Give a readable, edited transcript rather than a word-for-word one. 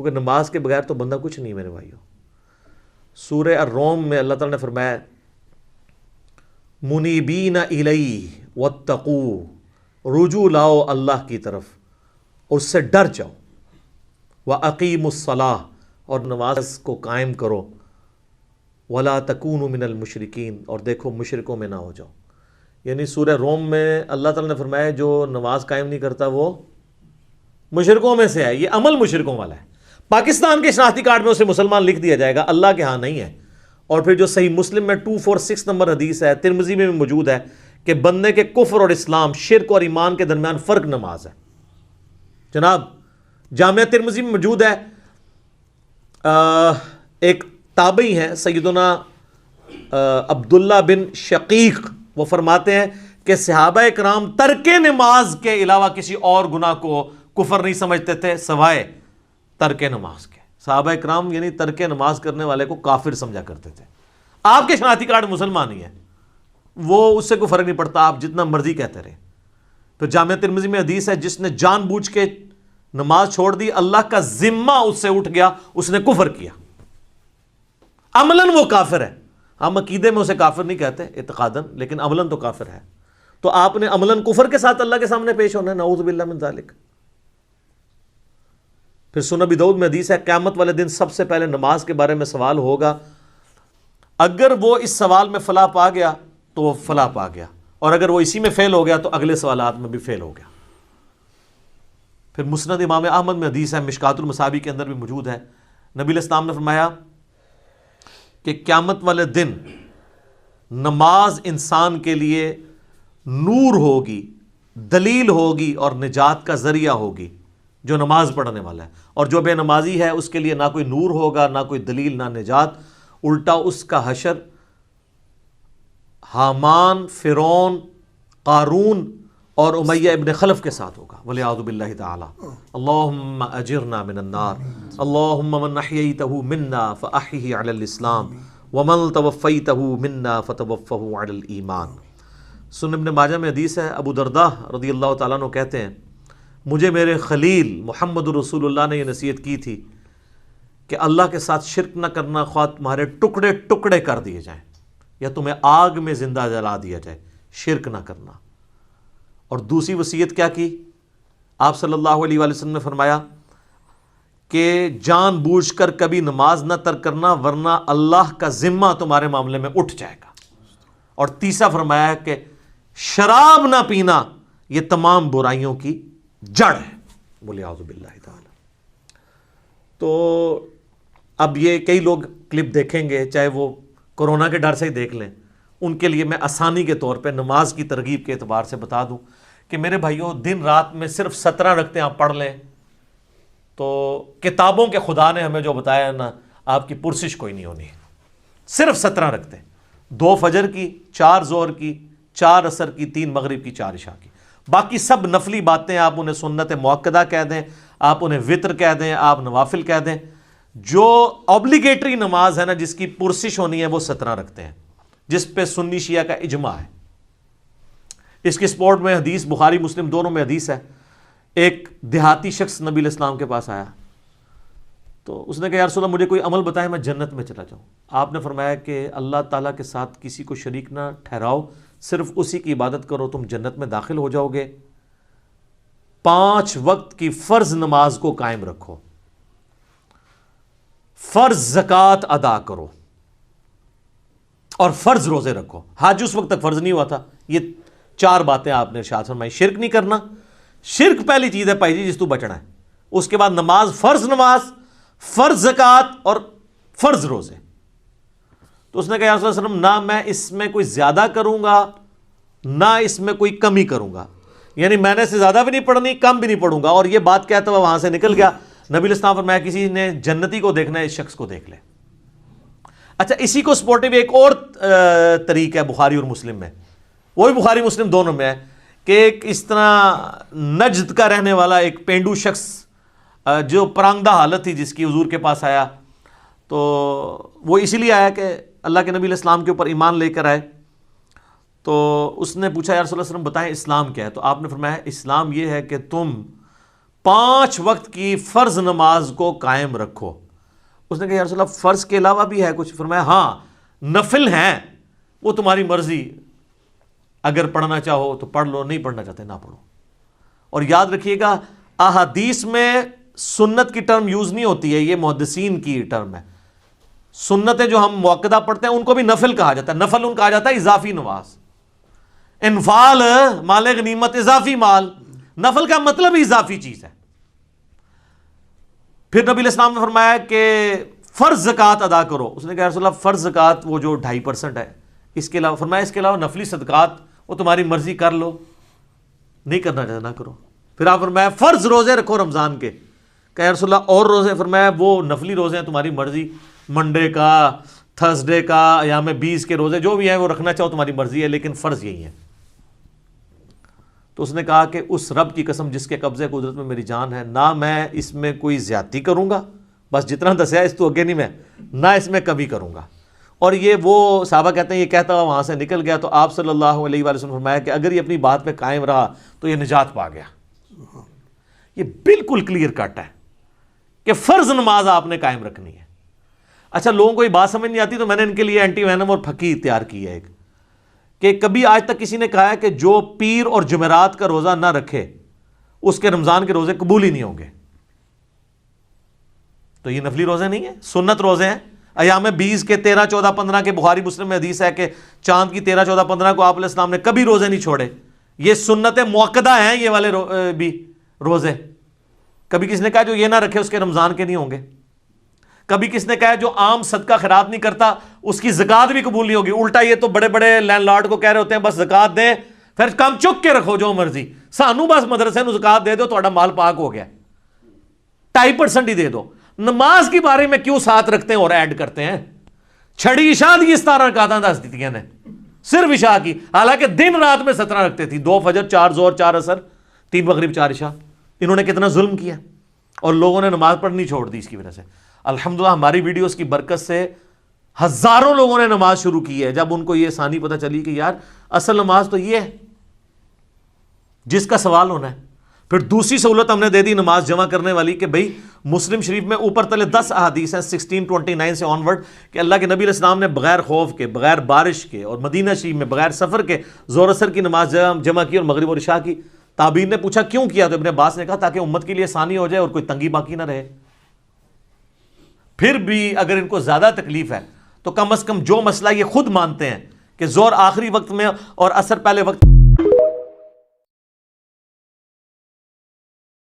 کیونکہ نماز کے بغیر تو بندہ کچھ نہیں میرے بھائیوں۔ سورہ الروم میں اللہ تعالیٰ نے فرمایا منیبین الیہ واتقوا، رجوع لاؤ اللہ کی طرف اور اس سے ڈر جاؤ، وَأَقِيمُوا الصَّلَاةَ، اور نماز کو قائم کرو، وَلَا تَكُونُوا مِنَ الْمُشْرِكِينَ، اور دیکھو مشرکوں میں نہ ہو جاؤ۔ یعنی سورہ روم میں اللہ تعالیٰ نے فرمایا جو نماز قائم نہیں کرتا وہ مشرکوں میں سے ہے، یہ عمل مشرکوں والا ہے۔ پاکستان کے شناختی کارڈ میں اسے مسلمان لکھ دیا جائے گا، اللہ کے ہاں نہیں ہے۔ اور پھر جو صحیح مسلم میں 246 نمبر حدیث ہے، ترمذی میں بھی موجود ہے کہ بندے کے کفر اور اسلام، شرک اور ایمان کے درمیان فرق نماز ہے۔ جناب جامعہ ترمذی میں موجود ہے، ایک تابعی ہیں سیدنا عبداللہ بن شقیق، وہ فرماتے ہیں کہ صحابہ کرام ترک نماز کے علاوہ کسی اور گناہ کو کفر نہیں سمجھتے تھے سوائے ترک نماز کے۔ صحابہ کرام یعنی ترک نماز کرنے والے کو کافر سمجھا کرتے تھے۔ آپ کے شناختی کارڈ مسلمان ہی ہے، وہ اس سے کوئی فرق نہیں پڑتا، آپ جتنا مرضی کہتے رہے۔ تو جامعہ ترمذی میں حدیث ہے جس نے جان بوجھ کے نماز چھوڑ دی، اللہ کا ذمہ اس سے اٹھ گیا، اس نے کفر کیا، عملاً وہ کافر ہے۔ ہم عقیدے میں اسے کافر نہیں کہتے اعتقاداً، لیکن عملاً تو کافر ہے۔ تو آپ نے عملاً کفر کے ساتھ اللہ کے سامنے پیش ہونا ہے، نعوذ باللہ من ذالک۔ پھر سنن ابی داؤد میں حدیث ہے قیامت والے دن سب سے پہلے نماز کے بارے میں سوال ہوگا، اگر وہ اس سوال میں فلاح پا گیا تو وہ فلاح پا گیا، اور اگر وہ اسی میں فیل ہو گیا تو اگلے سوالات میں بھی فیل ہو گیا۔ پھر مسند امام احمد میں حدیث ہے، مشکات المصابیح کے اندر بھی موجود ہے، نبی علیہ السلام نے فرمایا کہ قیامت والے دن نماز انسان کے لیے نور ہوگی، دلیل ہوگی اور نجات کا ذریعہ ہوگی، جو نماز پڑھنے والا ہے۔ اور جو بے نمازی ہے اس کے لیے نہ کوئی نور ہوگا، نہ کوئی دلیل، نہ نجات، الٹا اس کا حشر حامان، فرعون، قارون اور امیہ ابن خلف کے ساتھ ہوگا، والعیاذ باللہ تعالی۔ اللہم اجرنا من النار، اللہم من احییتہ منا فاحیہ علی الاسلام ومن توفیتہ منا فتوفہ علی الایمان۔ سنن ابن ماجہ میں حدیث ہے، ابو درداء رضی اللہ تعالیٰ عنہ کہتے ہیں مجھے میرے خلیل محمد رسول اللہ نے یہ نصیحت کی تھی کہ اللہ کے ساتھ شرک نہ کرنا، خواہ تمہارے ٹکڑے ٹکڑے کر دیے جائیں یا تمہیں آگ میں زندہ جلا دیا جائے، شرک نہ کرنا۔ اور دوسری وصیت کیا کی؟ آپ صلی اللہ علیہ وآلہ وسلم نے فرمایا کہ جان بوجھ کر کبھی نماز نہ ترک کرنا ورنہ اللہ کا ذمہ تمہارے معاملے میں اٹھ جائے گا۔ اور تیسرا فرمایا کہ شراب نہ پینا یہ تمام برائیوں کی جڑ ہے، والعیاذ باللہ تعالی۔ تو اب یہ کئی لوگ کلپ دیکھیں گے، چاہے وہ کورونا کے ڈر سے ہی دیکھ لیں، ان کے لیے میں آسانی کے طور پہ نماز کی ترغیب کے اعتبار سے بتا دوں کہ میرے بھائیوں دن رات میں صرف 17 رکعتیں آپ پڑھ لیں تو کتابوں کے خدا نے ہمیں جو بتایا نا، آپ کی پرسش کوئی نہیں ہونی، صرف 17 رکعتیں، 2 فجر کی، 4 ظہر کی، 4 عصر کی، 3 مغرب کی، 4 عشاء کی۔ باقی سب نفلی باتیں آپ انہیں سنت مؤکدہ کہہ دیں، آپ انہیں وطر کہہ دیں، آپ نوافل کہہ دیں۔ جو اوبلیگیٹری نماز ہے نا، جس کی پرسش ہونی ہے، وہ 17 رکھتے ہیں، جس پہ سنی شیعہ کا اجماع ہے۔ اس کی سپورٹ میں حدیث بخاری مسلم دونوں میں حدیث ہے، ایک دیہاتی شخص نبی علیہ السلام کے پاس آیا تو اس نے کہا یا رسول اللہ مجھے کوئی عمل بتائیں میں جنت میں چلا جاؤں۔ آپ نے فرمایا کہ اللہ تعالیٰ کے ساتھ کسی کو شریک نہ ٹھہراؤ، صرف اسی کی عبادت کرو، تم جنت میں داخل ہو جاؤ گے۔ 5 وقت کی فرض نماز کو قائم رکھو، فرض زکوٰۃ ادا کرو اور فرض روزے رکھو۔ حج اس وقت تک فرض نہیں ہوا تھا۔ یہ 4 باتیں آپ نے ارشاد فرمائی۔ شرک نہیں کرنا، شرک پہلی چیز ہے بھائی جی جس تو بچنا ہے۔ اس کے بعد نماز، فرض زکوٰۃ اور فرض روزے۔ تو اس نے کہا یا رسول اللہ صلی اللہ علیہ وسلم نہ میں اس میں کوئی زیادہ کروں گا نہ اس میں کوئی کمی کروں گا، یعنی میں نے سے زیادہ بھی نہیں پڑھنی، کم بھی نہیں پڑھوں گا۔ اور یہ بات کہتا ہوا وہاں سے نکل گیا۔ نبی علیہ السلام فرمایا کسی نے جنتی کو دیکھنا ہے اس شخص کو دیکھ لے۔ اچھا، اسی کو سپورٹیو ایک اور طریق ہے بخاری اور مسلم میں، وہ بھی بخاری مسلم دونوں میں ہے، کہ ایک اس طرح نجد کا رہنے والا ایک پینڈو شخص جو پرانگدہ حالت تھی جس کی حضور کے پاس آیا، تو وہ اسی لیے آیا کہ اللہ کے نبی علیہ السلام کے اوپر ایمان لے کر آئے۔ تو اس نے پوچھا یا رسول اللہ صلی اللہ علیہ وسلم بتائیں اسلام کیا ہے؟ تو آپ نے فرمایا اسلام یہ ہے کہ تم 5 وقت کی فرض نماز کو قائم رکھو۔ اس نے کہا یا رسول اللہ فرض کے علاوہ بھی ہے کچھ؟ فرمایا ہاں نفل ہیں، وہ تمہاری مرضی، اگر پڑھنا چاہو تو پڑھ لو، نہیں پڑھنا چاہتے نہ پڑھو۔ اور یاد رکھیے گا احادیث میں سنت کی ٹرم یوز نہیں ہوتی ہے، یہ محدثین کی ٹرم ہے۔ سنتیں جو ہم موقدہ پڑھتے ہیں ان کو بھی نفل کہا جاتا ہے، نفل ان کہا جاتا ہے اضافی نماز، انفال مال غنیمت اضافی مال، نفل کا مطلب اضافی چیز ہے۔ پھر نبی علیہ السلام نے فرمایا کہ فرض زکوٰۃ ادا کرو۔ اس نے کہا رسول اللہ فرض زکوٰۃ وہ جو 2.5% ہے، اس کے علاوہ فرمایا اس کے علاوہ نفلی صدقات وہ تمہاری مرضی کر لو، نہیں کرنا چاہتے نہ کرو۔ پھر آپ فرمایا فرض روزے رکھو رمضان کے۔ کہا رسول اللہ اور روزے؟ فرمایا وہ نفلی روزے ہیں تمہاری مرضی، منڈے کا، تھرسڈے کا، ایام 20 کے روزے جو بھی ہیں وہ رکھنا چاہو تمہاری مرضی ہے، لیکن فرض یہی ہے۔ تو اس نے کہا کہ اس رب کی قسم جس کے قبضے قدرت میں میری جان ہے، نہ میں اس میں کوئی زیادتی کروں گا، بس جتنا دسیا اس تو اگے نہیں، میں نہ اس میں کبھی کروں گا۔ اور یہ وہ صحابہ کہتے ہیں یہ کہتا ہوا وہاں سے نکل گیا، تو آپ صلی اللہ علیہ وآلہ وسلم نے فرمایا کہ اگر یہ اپنی بات پہ قائم رہا تو یہ نجات پا گیا۔ یہ بالکل کلیئر کٹ ہے کہ فرض نماز آپ نے قائم رکھنی ہے۔ اچھا لوگوں کو یہ بات سمجھ نہیں آتی تو میں نے ان کے لیے اینٹی وینم اور پھکی تیار کی ہے ایک، کہ کبھی آج تک کسی نے کہا ہے کہ جو پیر اور جمعرات کا روزہ نہ رکھے اس کے رمضان کے روزے قبول ہی نہیں ہوں گے۔ تو یہ نفلی روزے نہیں ہیں، سنت روزے ہیں۔ ایام 20 کے 13، 14، 15 کے بخاری مسلم میں حدیث ہے کہ چاند کی 13، 14، 15 کو آپ علیہ السلام نے کبھی روزے نہیں چھوڑے۔ یہ سنت موقدہ ہیں یہ والے بھی روزے۔ کبھی کس نے کہا جو یہ نہ رکھے اس کے رمضان کے نہیں ہوں گے۔ کبھی کس نے کہا جو عام صدقہ خیرات نہیں کرتا اس کی زکوٰۃ بھی قبول نہیں ہوگی۔ الٹا یہ تو بڑے بڑے لینڈ لارڈ کو کہہ رہے ہوتے ہیں بس زکوٰۃ دیں، پھر کم چک کے رکھو جو مرضی، سانو بس مدرسے نو زکوٰۃ دے دو تہاڈا مال پاک ہو گیا، 2.5% ہی دے دو۔ نماز کے بارے میں کیوں ساتھ رکھتے ہیں اور ایڈ کرتے ہیں؟ چھڑی عشاء دی 17 رکعتاں دس دیتیاں نے صرف عشاء کی، حالانکہ دن رات میں 17 رکھتے تھی، 2 فجر، 4 ظہر، 4 عصر، 3 مغرب، 4 عشاء۔ انہوں نے کتنا ظلم کیا اور لوگوں نے نماز پڑھنی چھوڑ دی اس کی وجہ سے۔ الحمدللہ ہماری ویڈیوز کی برکت سے ہزاروں لوگوں نے نماز شروع کی ہے جب ان کو یہ ثانی پتہ چلی کہ یار اصل نماز تو یہ ہے جس کا سوال ہونا ہے۔ پھر دوسری سہولت ہم نے دے دی نماز جمع کرنے والی کہ بھئی مسلم شریف میں اوپر تلے 10 احادیث ہیں 1629 سے آن ورڈ کہ اللہ کے نبی علیہ السلام نے بغیر خوف کے، بغیر بارش کے اور مدینہ شریف میں بغیر سفر کے ظہر اثر کی نماز جمع کی اور مغرب اور عشاء کی۔ تابعین نے پوچھا کیوں کیا؟ تو ابن عباس نے کہا تاکہ امت کے لیے آسانی ہو جائے اور کوئی تنگی باقی نہ رہے۔ پھر بھی اگر ان کو زیادہ تکلیف ہے تو کم از کم جو مسئلہ یہ خود مانتے ہیں کہ ظہر آخری وقت میں اور عصر پہلے وقت